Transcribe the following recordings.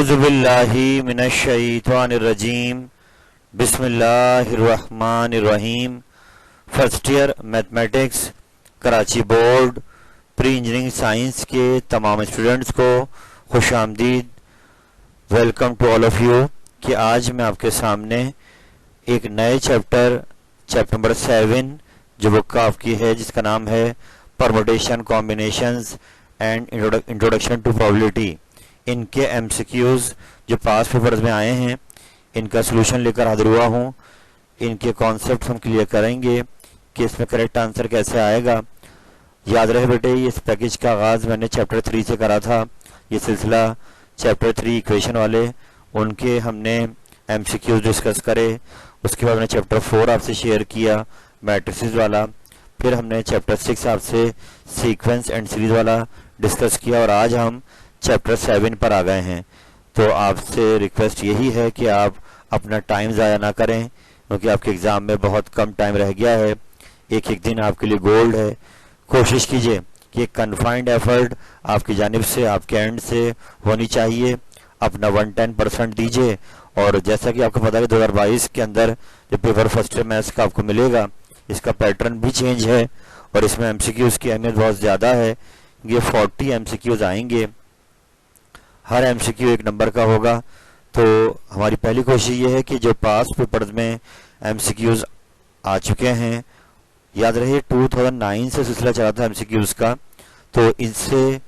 औज़ुबिल्लाहि मिनश्शैतानिर्रजीम बिस्मिल्लाहिर्रहमानिर्रहीम। First year mathematics Karachi board pre engineering science के तमाम स्टूडेंट्स को खुश आमदीद। Welcome to all of you. कि आज मैं आपके सामने एक नए चैप्टर नंबर 7 जो बुक आपकी है जिसका नाम है permutation combinations and introduction to probability, इनके एमसीक्यूज जो पास पेपर्स में आए हैं इनका सोल्यूशन लेकर हाजिर हुआ हूँ। इनके कॉन्सेप्ट हम क्लियर करेंगे कि इसमें करेक्ट आंसर कैसे आएगा। याद रहे बेटे, इस पैकेज का आगाज़ मैंने चैप्टर 3 से करा था। ये सिलसिला चैप्टर 3 इक्वेशन वाले उनके हमने एमसीक्यूज डिस्कस करे। उसके बाद मैंने चैप्टर 4 आपसे शेयर किया मैट्रिसेस वाला। फिर हमने चैप्टर 6 आपसे सीक्वेंस एंड सीरीज वाला डिस्कस किया और आज हम चैप्टर 7 पर आ गए हैं। तो आपसे रिक्वेस्ट यही है कि आप अपना टाइम ज़ाया ना करें, क्योंकि आपके एग्ज़ाम में बहुत कम टाइम रह गया है। एक एक दिन आपके लिए गोल्ड है। कोशिश कीजिए कि एक कन्फाइंड एफर्ट आपकी जानिब से, आपके एंड से होनी चाहिए। अपना 110% दीजिए। और जैसा कि आपको पता है कि 2022 के अंदर जो पेपर फर्स्ट ईयर मैथ्स का आपको मिलेगा, इसका पैटर्न भी चेंज है और इसमें एमसीक्यूज़ की अहमियत बहुत ज़्यादा है। ये 40 एमसीक्यूज़ आएंगे, हर एमसीक्यू एक नंबर का होगा। तो हमारी पहली कोशिश ये है कि जो पास पेपर्स में एमसीक्यूज़ आ चुके हैं, याद रहे 2009 से सिलसिला चला था एमसीक्यूज़ का, तो इनसे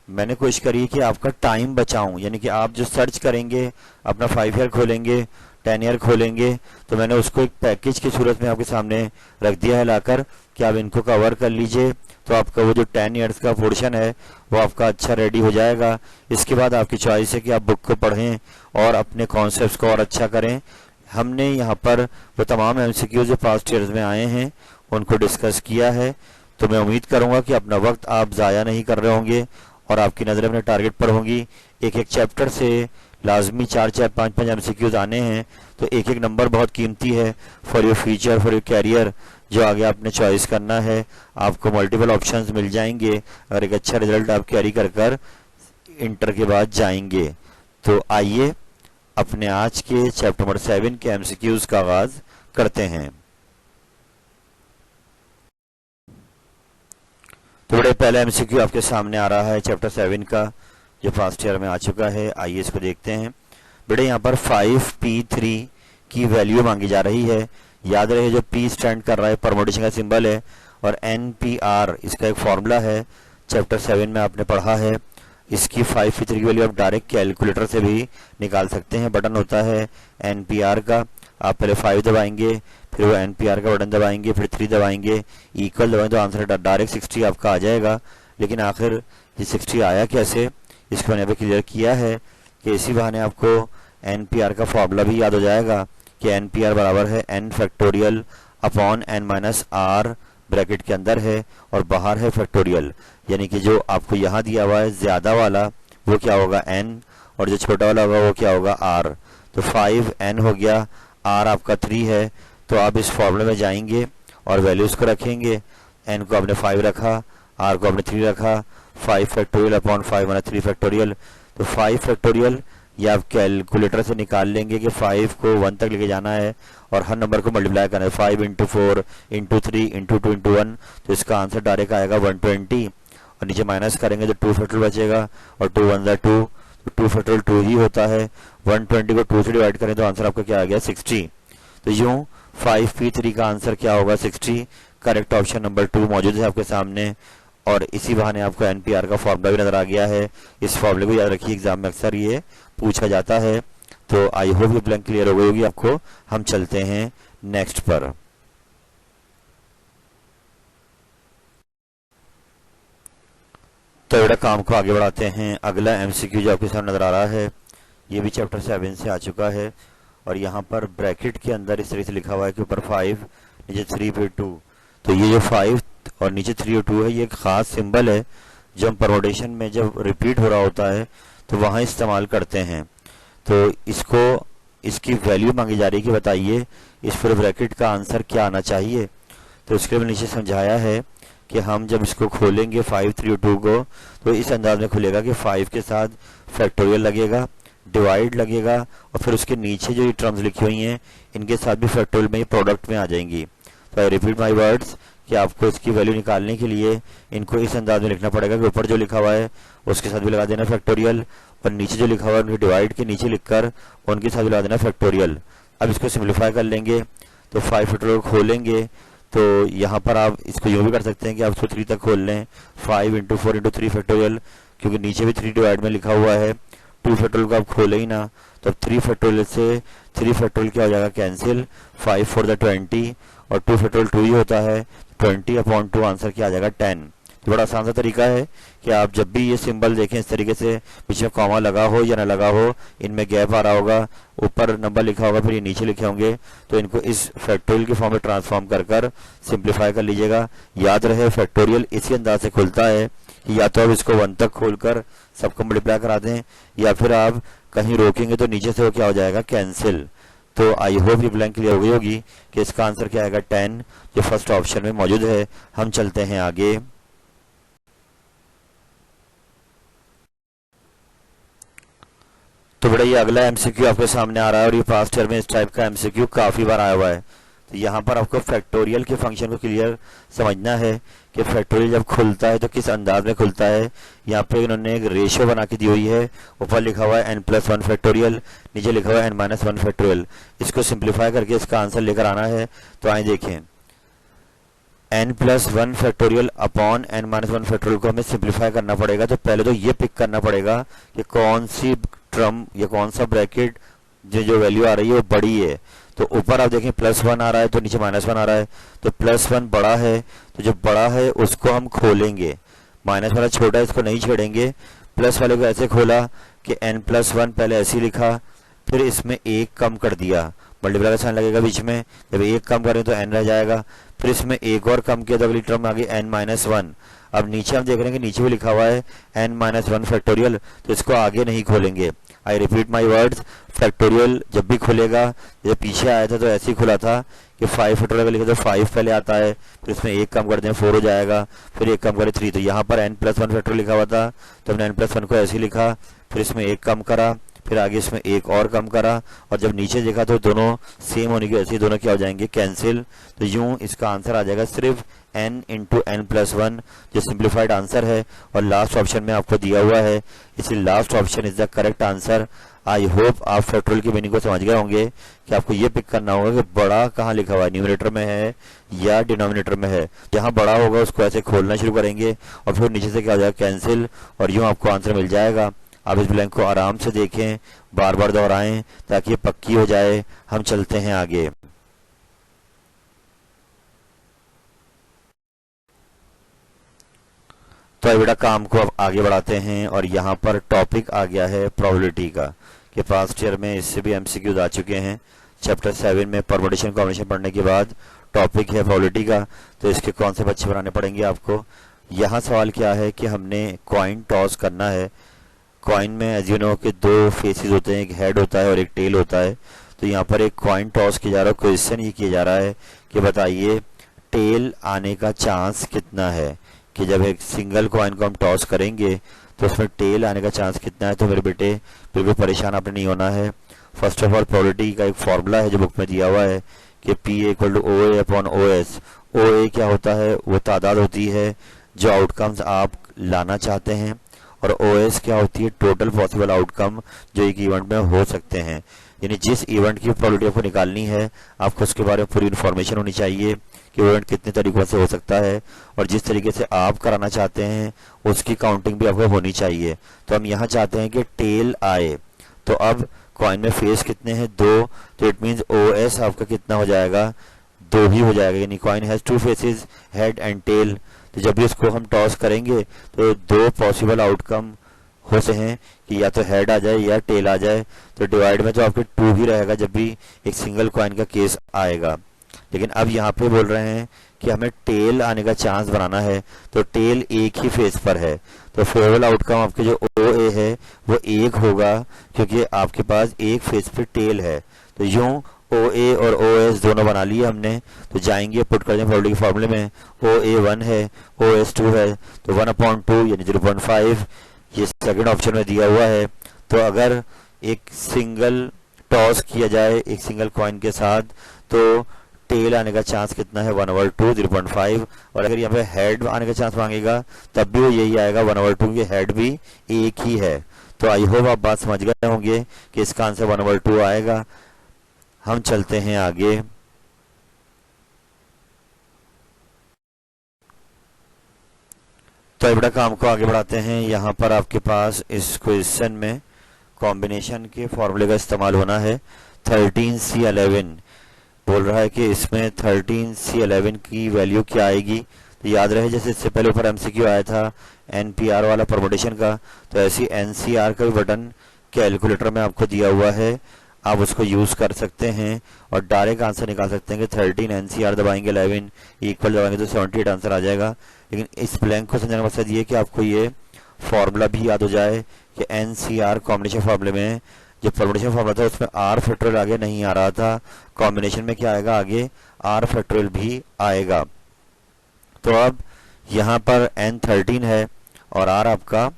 मैंने कोशिश करी कि आपका टाइम बचाऊं। यानी कि आप जो सर्च करेंगे, अपना 5 ईयर खोलेंगे, 10 ईयर खोलेंगे, तो मैंने उसको एक पैकेज की सूरत में आपके सामने रख दिया है लाकर कि आप इनको कवर कर लीजिए। तो आपका वो जो 10 ईयर्स का पोर्शन है वो आपका अच्छा रेडी हो जाएगा। इसके बाद आपकी चॉइस है कि आप बुक को पढ़ें और अपने कॉन्सेप्ट्स को और अच्छा करें। हमने यहाँ पर वो तमाम एमसीक्यूज़ जो पास्ट ईयर्स में आए हैं उनको डिस्कस किया है। तो मैं उम्मीद करूँगा कि अपना वक्त आप ज़ाया नहीं कर रहे होंगे और आपकी नज़रें अपने टारगेट पर होंगी। एक एक चैप्टर से लाजमी 4-4, 5-5 एमसीक्यूज़ आने हैं। तो एक एक नंबर बहुत कीमती है for your future, for your career. जो आगे आपने चॉइस करना है, आपको मल्टीपल ऑप्शंस मिल जाएंगे अगर एक अच्छा रिजल्ट आप कैरी कर इंटर के बाद जाएंगे। तो आइए अपने आज के चैप्टर नंबर 7 के एमसीक्यूज़ का आगाज़ करते हैं। तो बड़े पहला एमसीक्यू आपके सामने आ रहा है चैप्टर 7 का जो फर्स्ट ईयर में आ चुका है। आइए इसको देखते हैं। बेटे यहाँ पर 5p3 की वैल्यू मांगी जा रही है। याद रहे जो p स्टैंड कर रहा है परमुटेशन का सिंबल है और npr इसका एक फॉर्मूला है, चैप्टर 7 में आपने पढ़ा है। इसकी 5p3 की वैल्यू आप डायरेक्ट कैलकुलेटर से भी निकाल सकते हैं। बटन होता है npr का, आप पहले 5 दबाएंगे, फिर वो npr का बटन दबाएंगे, फिर 3 दबाएंगे, इक्वल दबाएंगे तो आंसर डायरेक्ट 60 आपका आ जाएगा। लेकिन आखिर ये 60 आया कैसे, इसको मैंने अभी क्लियर किया है कि इसी बहाने आपको npr का फॉर्मूला भी याद हो जाएगा कि npr बराबर है n factorial upon n minus r, bracket के अंदर है और बाहर है फैक्टोरियल। यानी कि जो आपको यहाँ दिया हुआ है ज़्यादा वाला वो क्या होगा n, और जो छोटा वाला होगा वो क्या होगा r। तो 5n हो गया, r आपका 3 है। तो आप इस फॉर्मूले में जाएंगे और वैल्यूज़ को रखेंगे। n को आपने 5 रखा, r को आपने 3 रखा। 5 फैक्टोरियल अपॉन 5 माना 3 फैक्टोरियल। तो 5 फैक्टोरियल या आप कैलकुलेटर से निकाल लेंगे कि 5 को 1 तक लेके जाना है और हर नंबर को मल्टीप्लाई करना है। 5 इंटू 4 इंटू 3 इंटू 2 इंटू 1, तो इसका आंसर डायरेक्ट आएगा 120। और नीचे माइनस करेंगे तो 2 फैक्टोरियल बचेगा और 2 1 2, तो 2 फैक्टोरियल 2 ही होता है। 120 को 2 से डिवाइड करें तो आंसर आपका क्या आ गया 60। तो यूँ 5p3 का आंसर क्या होगा 60। करेक्ट ऑप्शन नंबर 2 मौजूद है आपके सामने। और इसी बहाने आपको npr का फॉर्मूला भी नजर आ गया है। इस फॉर्मूले को याद रखिए, एग्जाम में अक्सर ये पूछा जाता है। तो आई होप ये ब्लैंक क्लियर हो गई होगी आपको। हम चलते हैं नेक्स्ट पर। तो बेटा काम को आगे बढ़ाते हैं। अगला एमसीक्यू जो आपके सामने नजर आ रहा है ये भी चैप्टर 7 से आ चुका है और यहाँ पर ब्रैकेट के अंदर इस तरह से लिखा हुआ है कि ऊपर 5 नीचे 3 फिर 2। तो ये जो 5 और नीचे 3 और 2 है, ये एक ख़ास सिंबल है जो हम परमुटेशन में जब रिपीट हो रहा होता है तो वहाँ इस्तेमाल करते हैं। तो इसको इसकी वैल्यू मांगी जा रही है कि बताइए इस पूरे ब्रैकेट का आंसर क्या आना चाहिए। तो इसके लिए नीचे समझाया है कि हम जब इसको खोलेंगे 5, 3 और 2 को, तो इस अंदाज में खुलेगा कि 5 के साथ फैक्टोरियल लगेगा, डिवाइड लगेगा और फिर उसके नीचे जो ये टर्म्स लिखी हुई हैं इनके साथ भी फैक्टोरियल में ये प्रोडक्ट में आ जाएंगी। तो आई रिपीट माई वर्ड्स कि आपको इसकी वैल्यू निकालने के लिए इनको इस अंदाज में लिखना पड़ेगा कि ऊपर जो लिखा हुआ है उसके साथ भी लगा देना फैक्टोरियल, और नीचे जो लिखा हुआ है उनके डिवाइड के नीचे लिखकर उनके साथ भी लगा देना फैक्टोरियल। अब इसको सिंप्लीफाई कर लेंगे तो 5 फैक्टोरियल खोलेंगे तो यहाँ पर आप इसको यूँ भी कर सकते हैं कि आप इसको 3 तक खोल लें, 5 × 4 × 3 फैक्टोरियल, क्योंकि नीचे भी 3 डिवाइड में लिखा हुआ है। 2 फैक्टोरियल को आप खोले ही ना, तो 3 फैक्टोरियल से 3 फैक्टोरियल क्या हो जाएगा कैंसिल, 5 4 × 20 और 2 फैक्टोरियल 2 ही होता है, 20/2 आंसर क्या आ जाएगा 10। तो बड़ा आसान सा तरीका है कि आप जब भी ये सिंबल देखें इस तरीके से, बीच में कॉमा लगा हो या ना लगा हो, इनमें गैप आ रहा होगा, ऊपर नंबर लिखा होगा, फिर ये नीचे लिखे होंगे, तो इनको इस फैक्टोरियल के फॉर्म में ट्रांसफॉर्म कर सिंप्लीफाई कर लीजिएगा। याद रहे फैक्टोरियल इसी अंदाज से खुलता है कि या तो आप इसको 1 तक खोलकर सबको मल्टीप्लाई करा दें, या फिर आप कहीं रोकेंगे तो नीचे से वो क्या हो जाएगा कैंसिल। तो आई होप ये ब्लैंक क्लियर हो गई होगी कि इसका आंसर क्या आएगा 10, जो फर्स्ट ऑप्शन में मौजूद है। हम चलते हैं आगे। तो बड़ा ये अगला एमसीक्यू आपके सामने आ रहा है और ये पास्ट ईयर में इस टाइप का एमसीक्यू काफ़ी बार आया हुआ है। तो यहाँ पर आपको फैक्टोरियल के फंक्शन को क्लियर समझना है कि फैक्टोरियल जब खुलता है तो किस अंदाज में खुलता है। यहाँ पे इन्होंने एक रेशियो बना के दी हुई है, ऊपर लिखा हुआ है n+1 फैक्टोरियल, नीचे लिखा हुआ है n-1 फैक्टोरियल। इसको सिंप्लीफाई करके इसका आंसर लेकर आना है। तो आए देखें, n+1 factorial upon n-1 factorial को हमें सिंप्लीफाई करना पड़ेगा। तो पहले तो ये पिक करना पड़ेगा कि कौन सी टर्म या कौन सा ब्रैकेट जो वैल्यू आ रही है वो बड़ी है। तो ऊपर आप देखें +1 आ रहा है तो नीचे -1 आ रहा है, तो +1 बड़ा है, तो जो बड़ा है उसको हम खोलेंगे, माइनस वाला छोटा है इसको नहीं छेड़ेंगे। प्लस वाले को ऐसे खोला कि n+1 पहले ऐसे ही लिखा, फिर इसमें 1 कम कर दिया, मल्टीप्लाई का साइन लगेगा बीच में, जब 1 कम करें तो n रह जाएगा, फिर इसमें 1 और कम किया तो अगली टर्म आ गई n-1। अब नीचे हम देख रहे हैं कि नीचे भी लिखा हुआ है n-1 फैक्टोरियल, तो इसको आगे नहीं खोलेंगे। I repeat my words, factorial जब भी खुलेगा, जब पीछे आया था तो ऐसे ही खुला था कि 5 फैक्टोरियल लिखे तो 5 पहले आता है, फिर इसमें 1 कम कर दें 4 हो जाएगा, फिर 1 कम करें 3। तो यहाँ पर n+1 फैक्टोरियल लिखा हुआ था तो हमने n+1 को ऐसे ही लिखा, फिर इसमें 1 कम करा, फिर आगे इसमें 1 और कम करा, और जब नीचे देखा तो दोनों सेम होने की वजह से दोनों क्या हो जाएंगे कैंसिल। तो यूं इसका आंसर आ जाएगा सिर्फ n × n+1, जो सिंप्लीफाइड आंसर है और लास्ट ऑप्शन में आपको दिया हुआ है, इसलिए last option is the correct answer. I hope आप फैक्टोरियल की मीनिंग को समझ गए होंगे कि आपको ये पिक करना होगा कि बड़ा कहाँ लिखा हुआ है, न्यूमरेटर में है या डिनोमिनेटर में है। जहाँ बड़ा होगा उसको ऐसे खोलना शुरू करेंगे और फिर नीचे से क्या हो जाएगा कैंसिल, और यूँ आपको आंसर मिल जाएगा। आप इस ब्लैंक को आराम से देखें, बार बार दोहराएं ताकि ये पक्की हो जाए। हम चलते हैं आगे। तो बेटा काम को अब आगे बढ़ाते हैं और यहाँ पर टॉपिक आ गया है प्रोबेबिलिटी का, कि पास्ट ईयर में इससे भी एमसीक्यूज आ चुके हैं। चैप्टर 7 में परमुटेशन कॉम्बिनेशन पढ़ने के बाद टॉपिक है प्रोबेबिलिटी का, तो इसके कौन से बच्चे बनाने पड़ेंगे आपको। यहाँ सवाल क्या है कि हमने कॉइन टॉस करना है। कॉइन में एज यू नो के 2 फेसेस होते हैं, एक हेड होता है और एक टेल होता है। तो यहाँ पर एक कॉइन टॉस किया जा रहा है। क्वेश्चन ये किया जा रहा है कि बताइए टेल आने का चांस कितना है, कि जब एक सिंगल कॉइन को हम टॉस करेंगे तो उसमें टेल आने का चांस कितना है। तो मेरे बेटे बिल्कुल परेशान आपने नहीं होना है। फर्स्ट ऑफ ऑल प्रोबेबिलिटी का एक फॉर्मूला है जो बुक में दिया हुआ है कि P = OA/OS। OA क्या होता है, वो तादाद होती है जो आउटकम्स आप लाना चाहते हैं, और OS क्या होती है, टोटल पॉसिबल आउटकम जो एक इवेंट में हो सकते हैं। यानी जिस इवेंट की प्रोबेबिलिटी आपको निकालनी है, आपको उसके बारे में पूरी इन्फॉर्मेशन होनी चाहिए कि इवेंट कितने तरीकों से हो सकता है, और जिस तरीके से आप कराना चाहते हैं उसकी काउंटिंग भी आपको होनी चाहिए। तो हम यहाँ चाहते हैं कि टेल आए, तो अब कॉइन में फेस कितने हैं, 2, तो इट मीन्स OS आपका कितना हो जाएगा, 2 ही हो जाएगा। यानी coin has 2 faces, head and tail. तो जब भी उसको हम टॉस करेंगे तो 2 पॉसिबल आउटकम हो सकते हैं कि या तो हेड आ जाए या टेल आ जाए। तो डिवाइड में तो आपके 2 ही रहेगा जब भी एक सिंगल कॉइन का केस आएगा। लेकिन अब यहाँ पे बोल रहे हैं कि हमें टेल आने का चांस बनाना है, तो टेल एक ही फेस पर है, तो फेवरेबल आउटकम आपके जो OA है वो 1 होगा, क्योंकि आपके पास एक फेस पे टेल है। तो यूं OA और OS दोनों बना लिए हमने। तो जाएंगे पुट कर दें प्रोबेबिलिटी के फॉर्मूले में, OA 1 है, OS 2 है, तो 1/2 यानी 0.5 ये सेकंड ऑप्शन में दिया हुआ है। तो अगर एक सिंगल टॉस किया जाए एक सिंगल कॉइन के साथ, तो टेल आने का चांस कितना है 1/2 0.5। और अगर यहाँ पे हेड आने का चांस मांगेगा तब भी वो यही आएगा 1/2, की हेड भी एक ही है। तो आई होप आप बात समझ गए होंगे कि इसका आंसर 1/2 आएगा। हम चलते हैं आगे। तो बड़ा काम को आगे बढ़ाते हैं। यहाँ पर आपके पास इस क्वेश्चन में कॉम्बिनेशन के फॉर्मूले का इस्तेमाल होना है। 13C11 बोल रहा है कि इसमें 13C11 की वैल्यू क्या आएगी। तो याद रहे जैसे इससे पहले ऊपर MCQ आया था NPR वाला परमुटेशन का, तो ऐसी NCR का भी बटन कैलकुलेटर में आपको दिया हुआ है, आप उसको यूज कर सकते हैं और डायरेक्ट आंसर निकाल सकते हैं कि 13 NCR दबाएंगे 11 इक्वल दबाएंगे तो 78 आंसर आ जाएगा। लेकिन इस ब्लैंक को समझने का मकसद ये कि आपको ये फॉर्मूला भी याद हो जाए कि NCR कॉम्बिनेशन फॉर्मूले में जो परमुटेशन फॉर्मूला था उसमें R फैक्टोरियल आगे नहीं आ रहा था, कॉम्बिनेशन में क्या आएगा आगे R फैक्टोरियल भी आएगा। तो अब यहाँ पर N13 है और R आपका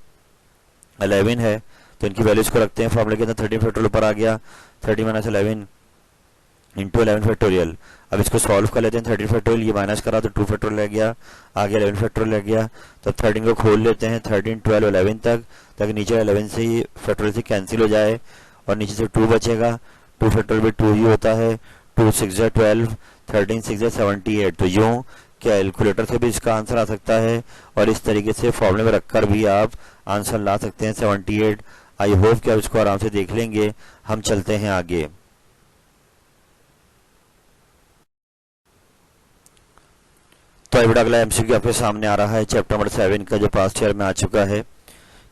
11 है, तो इनकी वैल्यूज को रखते हैं फॉर्मूले के अंदर। 13 फैक्टोरियल ऊपर आ गया, 13 - 11 इंटू 11 फैक्टोरियल। अब इसको सॉल्व कर लेते हैं। 13 फैक्टोरियल ये माइनस करा तो 2 फैक्टोरियल रह गया, आगे 11 फैक्टोरियल रह गया। तो 13 को खोल लेते हैं 13 12 11 तक, ताकि नीचे 11 से ही फैक्टोरियल से कैंसिल हो जाए और नीचे से 2 बचेगा। 2 फैक्टोरियल भी 2 ही होता है, 2 6 12, 13 6 78। तो यूँ कैलकुलेटर से भी इसका आंसर आ सकता है और इस तरीके से फॉर्मूले में रखकर भी आप आंसर ला सकते हैं 78। आई होप कि आप इसको आराम से देख लेंगे। हम चलते हैं आगे। तो अब अगला MCQ आपके सामने आ रहा है चैप्टर नंबर 7 का, जो पास्ट ईयर में आ चुका है।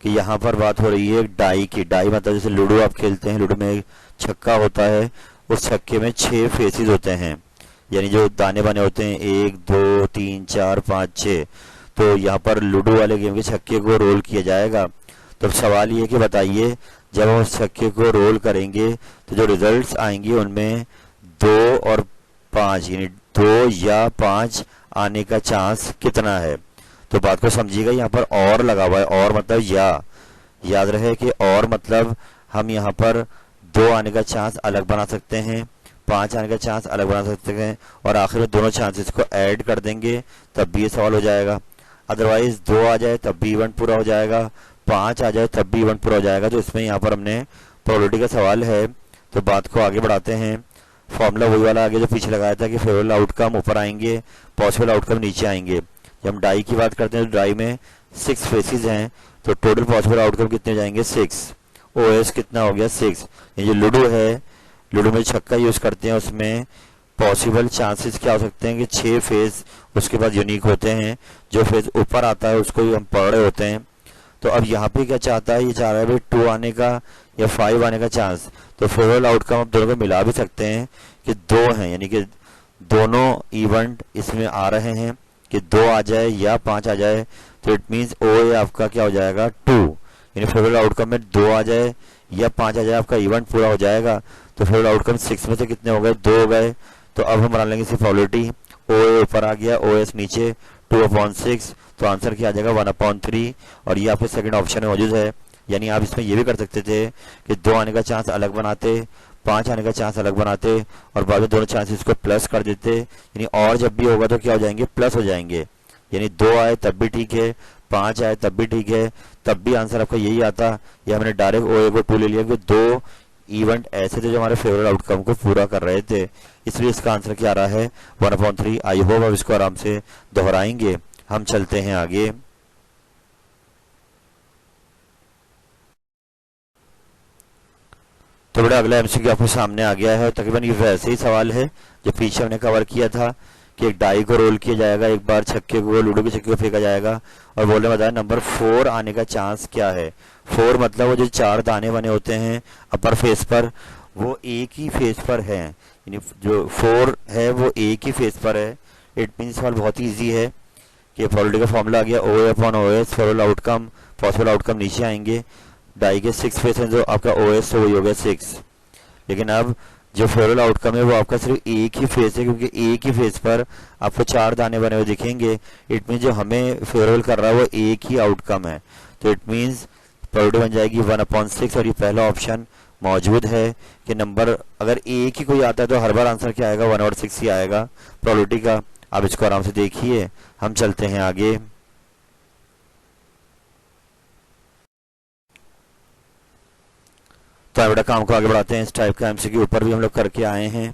कि यहाँ पर बात हो रही है डाई की। डाई मतलब जैसे लूडो आप खेलते हैं, लूडो में एक छक्का होता है, उस छक्के में 6 फेसेस होते हैं, यानी जो दाने बाने होते हैं 1 2 3 4 5 6। तो यहाँ पर लूडो वाले गेम के छक्के को रोल किया जाएगा। तो सवाल ये कि बताइए जब हम उस छक्के को रोल करेंगे तो जो रिजल्ट्स आएंगे उनमें 2 और 5 यानी 2 या 5 आने का चांस कितना है। तो बात को समझिएगा, यहाँ पर और लगा हुआ है, और मतलब या। याद रहे कि और मतलब हम यहाँ पर 2 आने का चांस अलग बना सकते हैं, 5 आने का चांस अलग बना सकते हैं और आखिर में दोनों चांसेस को ऐड कर देंगे तब भी ये सवाल हो जाएगा। अदरवाइज 2 आ जाए तब भी इवेंट पूरा हो जाएगा, 5 आ जाए तब भी इवेंट पूरा हो जाएगा। तो इसमें यहाँ पर हमने प्रोबेबिलिटी का सवाल है। तो बात को आगे बढ़ाते हैं। फॉर्मूला वही वाला आगे जो पीछे लगाया था कि फेवरेबल आउटकम ऊपर आएंगे, पॉसिबल आउटकम नीचे आएंगे। जब हम डाई की बात करते हैं तो डाई में 6 फेसेस हैं, तो टोटल पॉसिबल आउटकम कितने हो जाएंगे 6। OS कितना हो गया 6। ये जो लूडो है, लूडो में छक्का यूज करते हैं उसमें पॉसिबल चांसेस क्या हो सकते हैं कि 6 फेज उसके बाद यूनिक होते हैं। जो फेज ऊपर आता है उसको ही हम पढ़ रहे होते हैं। तो अब यहाँ पे क्या चाहता है, ये चाह रहा है भाई 2 आने का या 5 आने का चांस। तो फेवरेबल आउटकम आप दोनों को मिला भी सकते हैं कि 2 हैं, यानी कि दोनों इवेंट इसमें आ रहे हैं कि 2 आ जाए या 5 आ जाए। तो इट मीन्स OA आपका क्या हो जाएगा 2, यानी फेवरेबल आउटकम में 2 आ जाए या 5 आ जाए, आपका इवेंट पूरा हो जाएगा। तो फेवरेबल आउटकम 6 में से कितने हो गए 2 हो गए। तो अब हम बना लेंगे इसी प्रोबेबिलिटी। OA ऊपर आ गया, OS नीचे, 2/6। तो आंसर क्या आ जाएगा 1/3। और ये आपके सेकंड ऑप्शन में मौजूद है। यानी आप इसमें ये भी कर सकते थे कि 2 आने का चांस अलग बनाते, 5 आने का चांस अलग बनाते और बाद में दोनों चांसेस को प्लस कर देते। यानी और जब भी होगा तो क्या हो जाएंगे प्लस हो जाएंगे। यानी 2 आए तब भी ठीक है, 5 आए तब भी ठीक है, तब भी आंसर आपका यही आता। या हमने डायरेक्ट OA को 2 ले लिया कि 2 इवेंट ऐसे थे जो हमारे फेवरेट आउटकम को पूरा कर रहे थे, इसलिए इसका आंसर क्या आ रहा है 1/3। आई होप अब इसको आराम से दोहराएंगे। हम चलते हैं आगे। तो बड़ा अगला MCQ आपके सामने आ गया है। तकरीबन ये वैसे ही सवाल है जो पीछे हमने कवर किया था कि एक डाई को रोल किया जाएगा, एक बार छक्के को, लूडो के छक्के को फेंका जाएगा और बोलने बताया नंबर 4 आने का चांस क्या है। 4 मतलब वो जो 4 दाने बने होते हैं अपर फेस पर, वो एक ही फेस पर है, यानी जो 4 है वो एक ही फेस पर है। इट मीन्स सवाल बहुत ही ईजी है कि प्रोबेबिलिटी का फॉर्मूला आ गया OA/OS, favourable outcome, possible outcome नीचे आएंगे। डाई के 6 फेस हैं जो आपका OS तो वही हो गया 6। लेकिन अब जो फेवरेबल आउटकम है वो आपका सिर्फ एक ही फेस है, क्योंकि एक ही फेस पर आपको 4 दाने बने हुए दिखेंगे। इट मीन्स जो हमें फेवरेबल कर रहा है वो एक ही आउटकम है। तो इट मीन्स प्रोबेबिलिटी बन जाएगी 1/6 और ये पहला ऑप्शन मौजूद है कि नंबर अगर एक ही कोई आता है तो हर बार आंसर क्या आएगा, 1/6 ही आएगा प्रोबेबिलिटी का। आप इसको आराम से देखिए, हम चलते हैं आगे। तो बेटा काम को आगे बढ़ाते हैं। इस टाइप का एमसीक्यू ऊपर भी हम लोग करके आए हैं,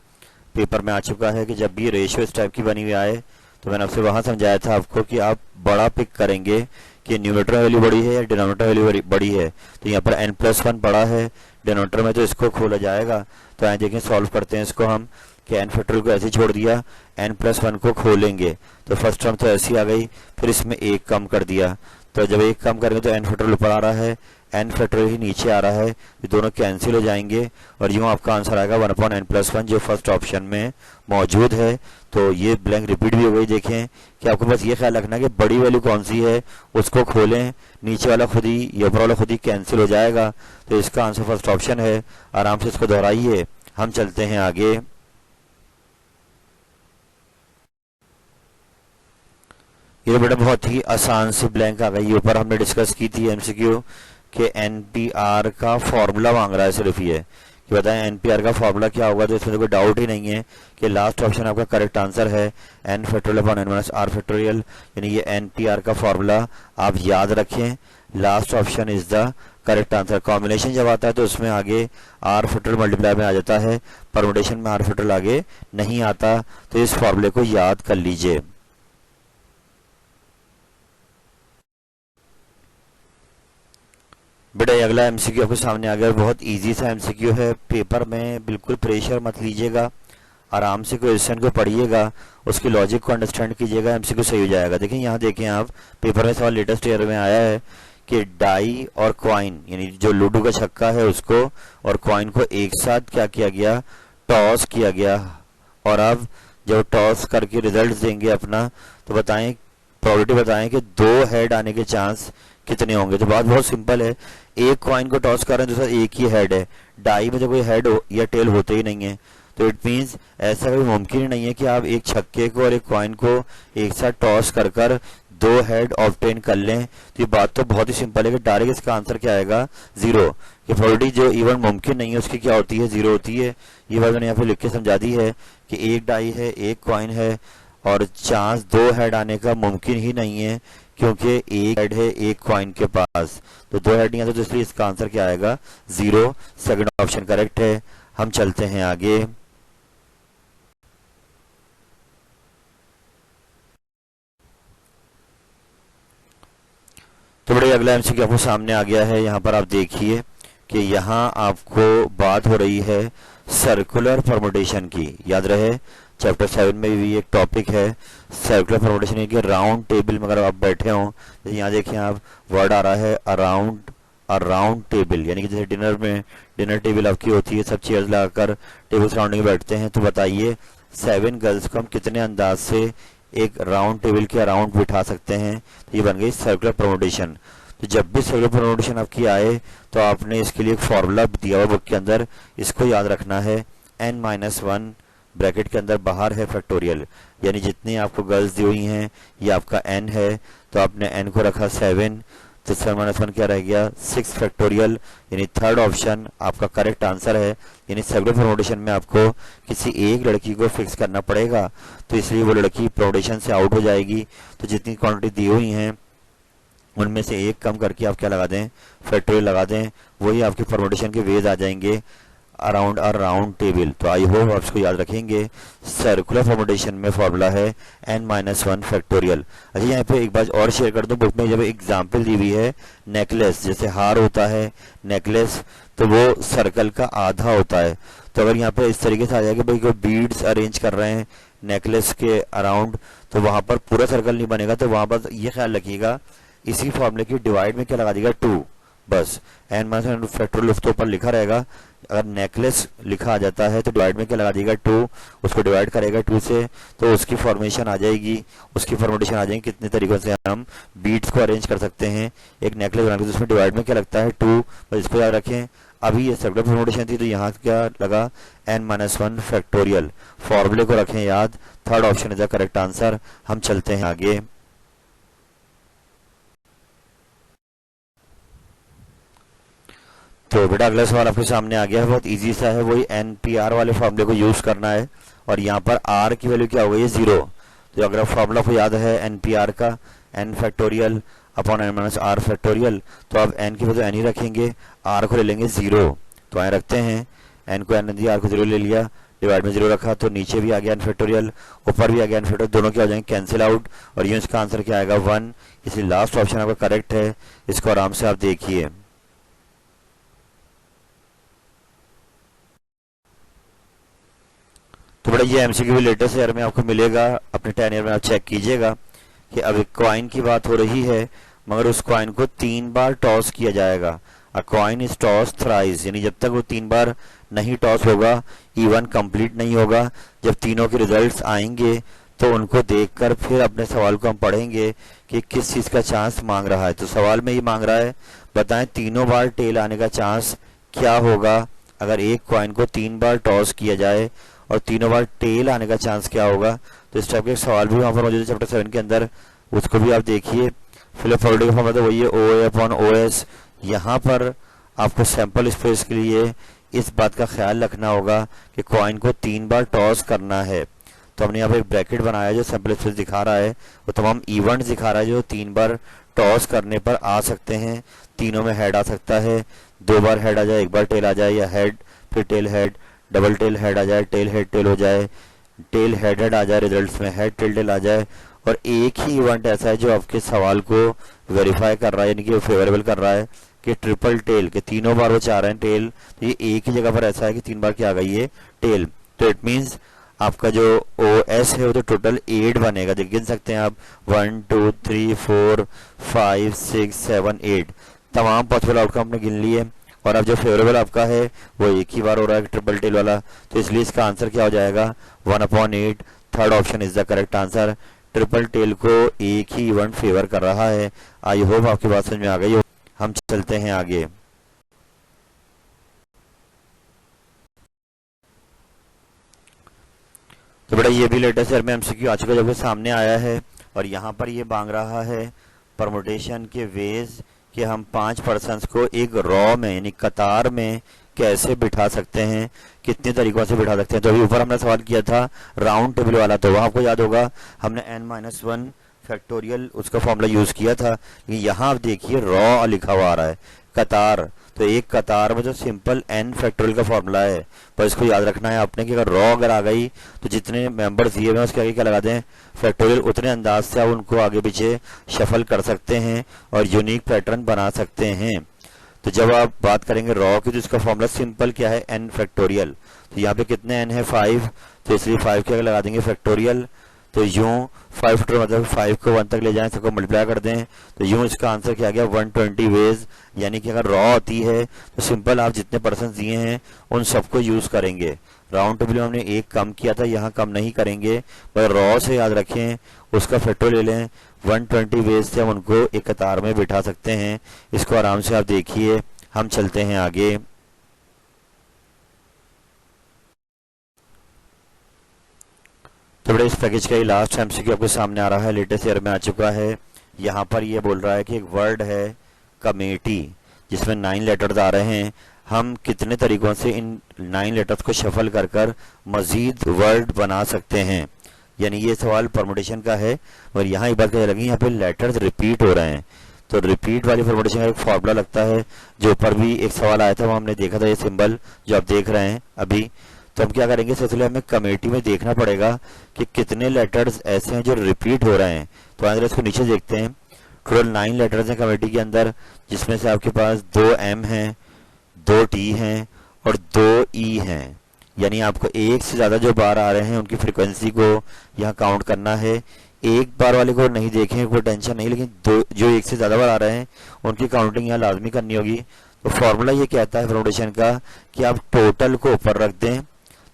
पेपर में आ चुका है कि जब भी रेशियो इस टाइप की बनी हुई आए तो मैंने आपसे वहां समझाया था आपको कि आप बड़ा पिक करेंगे कि न्यूमरेटर वैल्यू बड़ी है या डिनोमिनेटर वैल्यू बड़ी है। तो यहाँ पर n+1 बड़ा है डिनोमिनेटर में, तो इसको खोला जाएगा। तो आए देखें, सॉल्व करते हैं इसको हम कि n फैक्टोरियल को ऐसे छोड़ दिया, n+1 को खोलेंगे तो फर्स्ट टर्म तो ऐसी आ गई, फिर इसमें एक कम कर दिया। तो जब एक कम करेंगे तो n फैक्टोरियल ऊपर आ रहा है, n फैक्टोरियल ही नीचे आ रहा है, ये दोनों कैंसिल हो जाएंगे और यूँ आपका आंसर आएगा 1/n+1 जो फर्स्ट ऑप्शन में मौजूद है। तो ये ब्लैंक रिपीट भी हो गई। देखें कि आपको बस ये ख्याल रखना है कि बड़ी वैल्यू कौन सी है उसको खोलें, नीचे वाला खुद ही या ऊपर वाला खुद ही कैंसिल हो जाएगा। तो इसका आंसर फर्स्ट ऑप्शन है। आराम से इसको दोहराइए, हम चलते हैं आगे। ये बेटा बहुत ही आसान सी ब्लैंक आ गई। ऊपर हमने डिस्कस की थी एमसीक्यू कि एनपीआर का फॉर्मूला मांग रहा है सिर्फ ये कि बताएं एनपीआर का फॉर्मूला क्या होगा। तो इसमें कोई डाउट ही नहीं है कि लास्ट ऑप्शन आपका करेक्ट आंसर है, n factorial upon n - r factorial, यानी ये एनपीआर का फॉर्मूला आप याद रखें। Last option is the correct answer. Combination जब आता है तो उसमें आगे r फैक्टोरियल मल्टीप्लाई में आ जाता है, परमुटेशन में r फैक्टोरियल आगे नहीं आता। तो इस फॉर्मूले को याद कर लीजिए। बेटा अगला एमसीक्यू आपके सामने आ गया, बहुत इजी सा एमसीक्यू है। पेपर में बिल्कुल प्रेशर मत लीजिएगा, आराम से क्वेश्चन को पढ़िएगा, उसकी लॉजिक को अंडरस्टैंड कीजिएगा, एमसीक्यू सही हो जाएगा। देखिए यहाँ देखें आप, पेपर में सवाल लेटेस्ट ईयर में आया है कि डाई और कॉइन यानी जो लूडो का छक्का है उसको और कॉइन को एक साथ क्या किया गया, टॉस किया गया। और अब जब टॉस करके रिजल्ट देंगे अपना तो बताएं, प्रोबेबिलिटी बताएं कि 2 हेड आने के चांस कितने होंगे। तो बात बहुत सिंपल है, एक कॉइन को टॉस कर रहे हैं, दूसरा एक ही हेड है, डाई में तो कोई हेड या टेल होते ही नहीं है। तो इट मीन्स ऐसा कभी मुमकिन ही नहीं है कि आप एक छक्के को और एक कॉइन को एक साथ टॉस कर 2 हेड ऑब्टेन कर लें। तो ये बात तो बहुत ही सिंपल है कि डायरेक्ट इसका आंसर क्या आएगा, 0। ये प्रोबेबिलिटी जो इवन मुमकिन नहीं है उसकी क्या होती है, 0 होती है। ये बात मैंने यहाँ पे लिख के समझा दी है कि एक डाई है, एक कॉइन है और चांस 2 हेड आने का मुमकिन ही नहीं है क्योंकि एक हेड है एक कॉइन के पास। तो 2 हेड नहीं आता, तो इसलिए इसका आंसर क्या आएगा, 0। सेकंड ऑप्शन करेक्ट है। हम चलते हैं आगे। तो बड़े अगला एमसीक्यू आपको सामने आ गया है। यहाँ पर आप देखिए कि यहाँ आपको बात हो रही है सर्कुलर परमुटेशन की। याद रहे चैप्टर 7 में भी एक टॉपिक है सर्कुलर परमुटेशन की, राउंड टेबल में अगर आप बैठे हों तो यहाँ देखिए आप वर्ड आ रहा है अराउंड टेबल, यानी कि जैसे डिनर में डिनर टेबल आपकी होती है, सब चेयर्स लगाकर टेबल सराउंडिंग में बैठते हैं। तो बताइए 7 गर्ल्स को हम कितने अंदाज से एक राउंड टेबल के अराउंड बिठा सकते हैं। तो ये बन गई सर्कुलर परमुटेशन। तो जब भी सर्कुलर परमुटेशन आपकी आए तो आपने इसके लिए एक फॉर्मूला दिया हुआ बुक के अंदर, इसको याद रखना है। n-1 ब्रैकेट के अंदर बाहर है फैक्टोरियल, यानी जितनी आपको गर्ल्स दी हुई हैं ये आपका n है, तो आपने n को रखा 7, तो 7-1 क्या रह गया, 6 फैक्टोरियल, यानी थर्ड ऑप्शन आपका करेक्ट आंसर है। यानी सर्कुलर परमुटेशन में आपको किसी एक लड़की को फिक्स करना पड़ेगा, तो इसलिए वो लड़की परमुटेशन से आउट हो जाएगी। तो जितनी क्वांटिटी दी हुई हैं उनमें से एक कम करके आप क्या लगा दें, फैक्टोरियल लगा दें, वही आपके परमुटेशन के वेज आ जाएंगे अराउंड अ राउंड टेबल। तो आई होप आप इसको याद रखेंगे। सर्कुलर परमुटेशन में फॉर्मूला है n-1 फैक्टोरियल। अच्छा यहाँ पे एक बात और शेयर कर दूं, बुक में जब एग्जाम्पल दी हुई है नेकलेस, जैसे हार होता है नेकलेस, तो वो सर्कल का आधा होता है। तो अगर यहाँ पे इस तरीके से आ जाए कि भाई कोई बीड्स अरेंज कर रहे हैं नेकलेस के अराउंड, तो वहां पर पूरा सर्कल नहीं बनेगा। तो वहां पर ये ख्याल रखिएगा इसी फॉर्मूले की डिवाइड में क्या लगा देगा, 2 बस। n-1 फैक्टोरियल तो ऊपर लिखा रहेगा, अगर नेकलेस लिखा आ जाता है तो डिवाइड में क्या लगा देगा, 2, उसको डिवाइड करेगा 2 से, तो उसकी फॉर्मेशन आ जाएगी, उसकी फॉर्मेशन आ जाएगी। कितने तरीकों से हम बीट्स को अरेंज कर सकते हैं एक नेकलेस बनाने के, उसमें डिवाइड में क्या लगता है, 2, बस इसको याद रखें। अभी ये सर्कुलर फॉर्मेशन थी तो यहाँ क्या लगा, n-1 फैक्टोरियल। फॉर्मूले को रखें याद, third option is the correct answer. हम चलते हैं आगे। तो बेटा अगला सवाल आपके सामने आ गया है, बहुत इजी सा है, वही NPR वाले फॉर्मूले को यूज करना है और यहाँ पर R की वैल्यू क्या हो गई है 0। तो अगर फॉर्मूला को याद है NPR का n factorial upon n minus r factorial, तो अब n की वैल्यू n ही रखेंगे, r को ले लेंगे 0। तो आए रखते हैं, n को n दिया, r को 0 ले लिया, डिवाइड में 0 रखा, तो नीचे भी आ गया n फैक्टोरियल, ऊपर भी आ गया n फैक्टोरियल, दोनों क्या हो जाएंगे कैंसिल आउट, और यूँ इसका आंसर क्या आएगा 1। इसलिए लास्ट ऑप्शन आपका करेक्ट है, इसको आराम से आप देखिए। तो बड़ा ये MCQ भी लेटेस्ट ईयर में आपको मिलेगा, अपने 10 ईयर में आप चेक कीजिएगा कि अब एक कॉइन की बात हो रही है, मगर उस कॉइन को 3 बार टॉस किया जाएगा। अ कॉइन इज टॉस थ्राइस, यानी जब तक वो 3 बार नहीं टॉस होगा इवन कंप्लीट नहीं होगा। जब तीनों के रिजल्ट्स आएंगे तो उनको देखकर फिर अपने सवाल को हम पढ़ेंगे कि किस चीज़ का चांस मांग रहा है। तो सवाल में ये मांग रहा है, बताएं तीनों बार टेल आने का चांस क्या होगा अगर एक कॉइन को 3 बार टॉस किया जाए और तीनों बार टेल आने का चांस क्या होगा। तो इस टाइप के सवाल भी वहाँ पर मौजूद है चैप्टर 7 के अंदर, उसको भी आप देखिए। फिलोफोर्डी का फॉर्मूला तो वही है OA अपॉन OS। यहाँ पर आपको सैंपल स्पेस के लिए इस बात का ख्याल रखना होगा कि कॉइन को 3 बार टॉस करना है। तो हमने यहाँ पे एक ब्रैकेट बनाया जो सैंपल स्पेस दिखा रहा है, वो तमाम इवेंट्स दिखा रहा है जो 3 बार टॉस करने पर आ सकते हैं। तीनों में हेड आ सकता है, 2 बार हेड आ जाए, 1 बार टेल आ जाए, या हेड फिर tail head, double tail head आ जाए, टेल हेड टेल हो जाए, टेल हेड हेड आ जाए, रिजल्ट्स में हेड टेल टेल आ जाए। और एक ही इवेंट ऐसा है जो आपके सवाल को वेरीफाई कर रहा है, यानी कि फेवरेबल कर रहा है कि ट्रिपल टेल के तीनों बार वो चाह रहे हैं टेल, तो ये एक ही जगह पर ऐसा है कि 3 बार क्या आ गई है टेल। तो इट मीन्स आपका जो OS है वो तो टोटल 8 बनेगा, देख गिन सकते हैं आप 1 2 3 4 5 6 7 8 तमाम पॉसिबल आउटकम आपने गिन लिए। और अब जो फेवरेबल आपका है वो एक ही बार हो रहा है ट्रिपल टेल वाला, तो इसलिए इसका आंसर क्या हो जाएगा 1/8। Third option is the correct answer. Triple tail को एक ही इवेंट फेवर कर रहा है। आई होप आपकी बात समझ में आ गई हो। हम चलते हैं आगे। तो बेटा ये भी लेटेस्ट ईयर में MCQ आ चुका जब सामने आया है, और यहाँ पर ये मांग रहा है परमुटेशन के वेज कि हम 5 पर्सन्स को एक रॉ में यानी कतार में कैसे बिठा सकते हैं, कितने तरीकों से बिठा सकते हैं। तो अभी ऊपर हमने सवाल किया था राउंड टेबल वाला, तो वहाँ आपको याद होगा हमने n-1 फैक्टोरियल उसका फॉर्मूला यूज किया था। यहाँ आप देखिए रॉ लिखा हुआ आ रहा है कतार, तो एक कतार में जो सिंपल n फैक्टोरियल का फॉर्मूला है, पर इसको याद रखना है आपने कि अगर रॉ अगर आ गई तो जितने मेंबर्स दिए हुए हैं उसके आगे क्या लगा दें फैक्टोरियल, उतने अंदाज से आप उनको आगे पीछे शफल कर सकते हैं और यूनिक पैटर्न बना सकते हैं। तो जब आप बात करेंगे रॉ की तो इसका फॉर्मूला सिंपल क्या है n फैक्टोरियल। तो यहाँ पे कितने n है 5, तो इसलिए 5 के आगे लगा देंगे फैक्टोरियल। तो यूं 5 फैक्टोरियल मतलब 5 को 1 तक ले जाएं, सबको मल्टीप्लाई कर दें, तो यूं इसका आंसर क्या आ गया 120 वेज। यानी कि अगर रॉ होती है तो सिंपल आप जितने पर्सन दिए हैं उन सबको यूज करेंगे। राउंड टेबल में हमने एक कम किया था, यहाँ कम नहीं करेंगे, पर रॉ से याद रखें उसका फैक्टोरियल ले लें, 120 वेज से हम उनको एक कतार में बिठा सकते हैं। इसको आराम से आप देखिए। हम चलते हैं आगे। तो बड़े इस पैकेज का ही लास्ट MCQ आपके सामने आ रहा है, लेटेस्ट ईयर में आ चुका है। यहाँ पर ये बोल रहा है कि एक वर्ड है कमेटी जिसमें 9 लेटर्स आ रहे हैं, हम कितने तरीकों से इन 9 लेटर्स को शफल कर कर मजीद वर्ड बना सकते हैं। यानी ये सवाल परमुटेशन का है, और यहाँ एक बात क्या लगी, यहाँ पे लेटर्स रिपीट हो रहे हैं, तो रिपीट वाली परमुटेशन का एक फॉर्मूला लगता है। जो ऊपर भी एक सवाल आया था वो हमने देखा था, ये सिंबल जो आप देख रहे हैं अभी। तो हम क्या करेंगे, सबसे पहले हमें कमेटी में देखना पड़ेगा कि कितने लेटर्स ऐसे हैं जो रिपीट हो रहे हैं। तो आगे इसको नीचे देखते हैं, टोटल 9 लेटर्स हैं कमेटी के अंदर, जिसमें से आपके पास 2 M हैं, 2 T हैं और 2 E हैं। यानी आपको एक से ज़्यादा जो बार आ रहे हैं उनकी फ्रीक्वेंसी को यहाँ काउंट करना है। एक बार वाले को नहीं देखें, कोई टेंशन नहीं, लेकिन जो एक से ज़्यादा बार आ रहे हैं उनकी काउंटिंग यहाँ लाजमी करनी होगी। तो फॉर्मूला ये कहता है परमुटेशन का कि आप टोटल को ऊपर रख दें,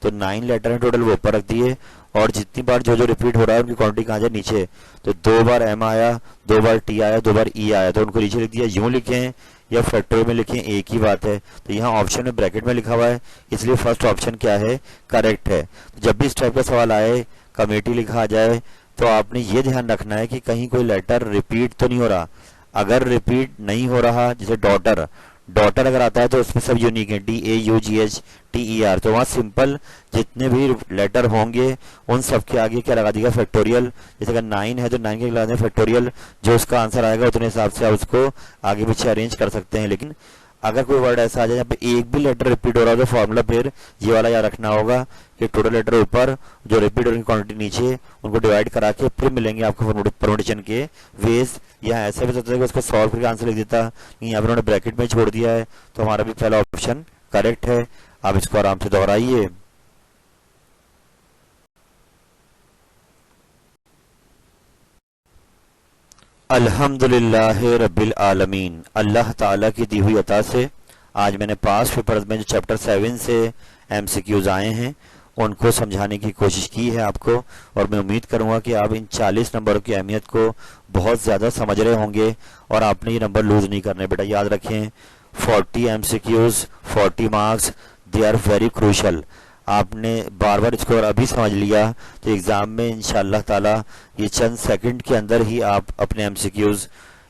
तो 9 लेटर है टोटल वो ऊपर रख दिए, और जितनी बार जो रिपीट हो रहा है उनकी क्वांटिटी कहाँ जाए नीचे। तो 2 बार M आया, 2 बार T आया, 2 बार E आया, तो उनको नीचे लिख दिया। यूं लिखें या फैक्टोरियल में लिखें एक ही बात है। तो यहाँ ऑप्शन में ब्रैकेट में लिखा हुआ है, इसलिए फर्स्ट ऑप्शन क्या है करेक्ट है। तो जब भी इस टाइप का सवाल आए कमेटी लिखा आ जाए तो आपने ये ध्यान रखना है कि कहीं कोई लेटर रिपीट तो नहीं हो रहा। अगर रिपीट नहीं हो रहा, जैसे डॉटर डॉटर अगर आता है तो उसमें सब यूनिक है, DAUGHTER, तो वहाँ सिंपल जितने भी लेटर होंगे उन सब के आगे क्या लगा देगा, फैक्टोरियल। जैसे अगर 9 है तो 9 के लगा दें फैक्टोरियल, जो उसका आंसर आएगा उतने हिसाब से आप उसको आगे पीछे अरेंज कर सकते हैं। लेकिन अगर कोई वर्ड ऐसा आ जाए जहाँ पे एक भी लेटर रिपीट हो रहा हो तो फॉर्मूला फिर ये वाला याद रखना होगा कि टोटल लेटर ऊपर, जो रिपीट हो रही क्वांटिटी नीचे, उनको डिवाइड करा के फिर मिलेंगे आपको परमुटेशन के वेज। यहाँ ऐसे भी सोचते हैं कि उसको सॉल्व करके आंसर लिख देता, लेकिन यहाँ पर उन्होंने ब्रैकेट में छोड़ दिया है, तो हमारा भी पहला ऑप्शन करेक्ट है। आप इसको आराम से दोहराइए। अल्हम्दुलिल्लाह रब्बिल आलमीन, अल्लाह ताला की दी हुई अता से आज मैंने पास पेपर्स में जो चैप्टर 7 से MCQs आए हैं उनको समझाने की कोशिश की है आपको, और मैं उम्मीद करूंगा कि आप इन 40 नंबरों की अहमियत को बहुत ज़्यादा समझ रहे होंगे और आपने ये नंबर लूज़ नहीं करने। बेटा याद रखें, 40 MCQs 40 marks, they are very crucial. आपने बार बार इसको अभी समझ लिया तो एग्ज़ाम में इंशाअल्लाह ताला ये चंद सेकंड के अंदर ही आप अपने MCQs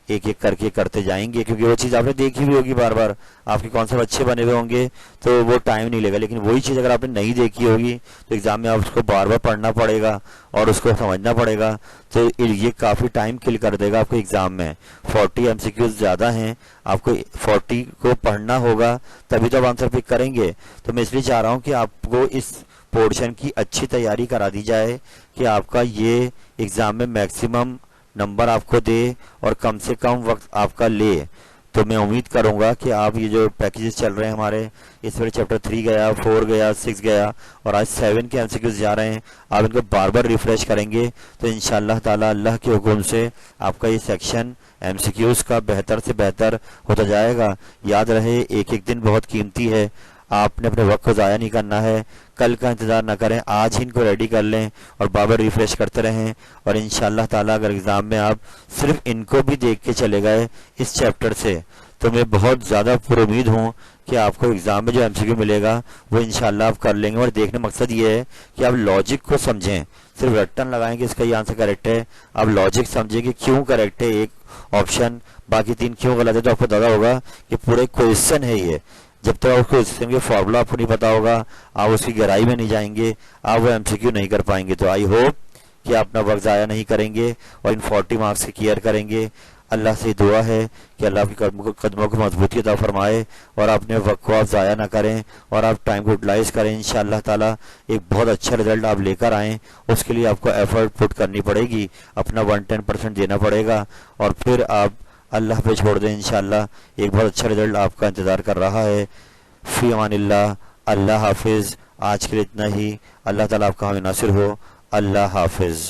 एक एक करके करते जाएंगे, क्योंकि वो चीज़ आपने देखी भी होगी बार बार, आपके कॉन्सेप्ट अच्छे बने हुए होंगे तो वो टाइम नहीं लेगा। लेकिन वही चीज़ अगर आपने नहीं देखी होगी तो एग्ज़ाम में आप उसको बार बार पढ़ना पड़ेगा और उसको समझना पड़ेगा, तो ये काफ़ी टाइम किल कर देगा आपको एग्ज़ाम में। 40 MCQs ज़्यादा हैं, आपको 40 को पढ़ना होगा तभी तो आप आंसर पिक करेंगे। तो मैं इसलिए चाह रहा हूँ कि आपको इस पोर्शन की अच्छी तैयारी करा दी जाए कि आपका ये एग्ज़ाम में मैक्सिमम नंबर आपको दे और कम से कम वक्त आपका ले। तो मैं उम्मीद करूंगा कि आप ये जो पैकेजेस चल रहे हैं हमारे, इस बार चैप्टर 3 गया, 4 गया, 6 गया और आज 7 के MCQs जा रहे हैं, आप इनको बार बार रिफ्रेश करेंगे तो इंशाअल्लाह ताला अल्लाह के हुक्म से आपका ये सेक्शन MCQs का बेहतर से बेहतर होता जाएगा। याद रहे, एक एक दिन बहुत कीमती है, आपने अपने वक्त को ज़ाया नहीं करना है। कल का इंतज़ार ना करें, आज ही इनको रेडी कर लें और बार बार रिफ्रेश करते रहें। और इंशाअल्लाह ताला अगर एग्ज़ाम में आप सिर्फ इनको भी देख के चले गए इस चैप्टर से, तो मैं बहुत ज़्यादा पुरुमीद हूँ कि आपको एग्ज़ाम में जो MCQ मिलेगा वो इंशाअल्लाह आप कर लेंगे। और देखने मकसद ये है कि आप लॉजिक को समझें, सिर्फ रट्टन लगाएं कि इसका ये आंसर करेक्ट है, आप लॉजिक समझें कि क्यों करेक्ट है एक ऑप्शन, बाकी 3 क्यों गलत है, तो आपको पता होगा कि पूरे क्वेश्चन है ये। जब तक आपको क्वेश्चन के फॉर्मूला आपको नहीं पता होगा, आप उसकी गहराई में नहीं जाएंगे, आप वो MCQ नहीं कर पाएंगे। तो आई होप कि आप अपना वक्त ज़ाया नहीं करेंगे और इन 40 मार्क्स की केयर करेंगे। अल्लाह से दुआ है कि अल्लाह आपके कदमों को मजबूती अता फरमाए और अपने वक्त को आप ज़ाया ना करें और आप टाइम को यूटिलाइज़ करें। इंशाअल्लाह ताला एक बहुत अच्छा रिजल्ट आप लेकर आएँ, उसके लिए आपको एफर्ट पुट करनी पड़ेगी, अपना 110% देना पड़ेगा और फिर आप अल्लाह पे छोड़ दें। इंशाअल्लाह एक बहुत अच्छा रिजल्ट आपका इंतज़ार कर रहा है। फ़ी अमानिल्लाह, अल्लाह हाफिज़। आज के लिए इतना ही। अल्लाह ताला आपका हामी नासिर हो। अल्लाह हाफिज़।